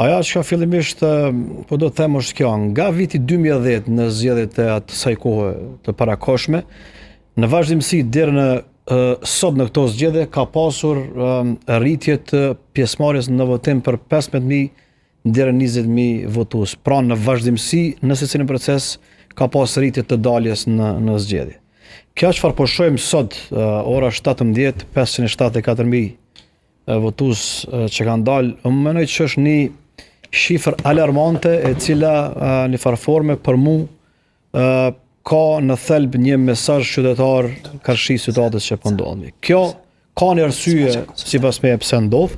Aja që ka fillimisht, po do të them është kjo, nga viti 2010 në zgjedhjet e asaj kohe të parakohshme, në vazhdimsi deri në sot në këto zgjedhje ka pasur rritje të pjesëmarrjes në votim për 15.000 deri 20.000 votues. Pra në vazhdimsi në secilin proces ka pas rritje të daljes në zgjedhje. Kjo çfarë po shohim sot, ora 17, 574.000 votues që kanë dalë, unë mendoj që është një shifër alarmante e cila në farforme për mu ka në thelb një mesazh qytetar karshi situatës që po ndodhemi. Kjo ka një arsye sipas meje pse ndodh,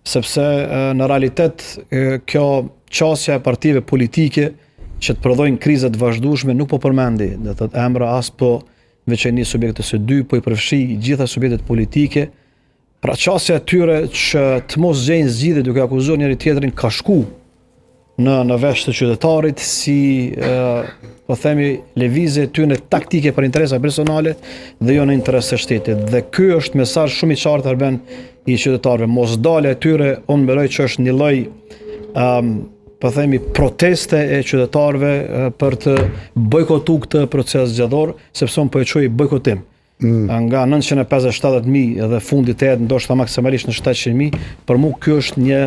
sepse në realitet kjo qasja e partive politike që të prodhojnë kriza të vazhdueshme nuk po përmendi, do të thotë emra as po veçani subjektës së dy, po i përfshi gjitha subjektet politike. Pra qasja e tyre që të mos gjejnë zgjidhje duke akuzuar njëri tjetrin ka shku në vesh të qytetarit si po themi lëvizje tyre taktike për interesa personale dhe jo në interes të shtetit. Dhe ky është mesazh shumë i qartë arben i qytetarëve. Mos dalja e tyre, unë mendoj që është një lloj po themi proteste e qytetarëve për të bojkotuar këtë proces zgjedhor, sepse unë po e quaj bojkotim. Nga 957.000 dhe fundit e ndoshta maksimalisht në 700.000, për mu kjo është një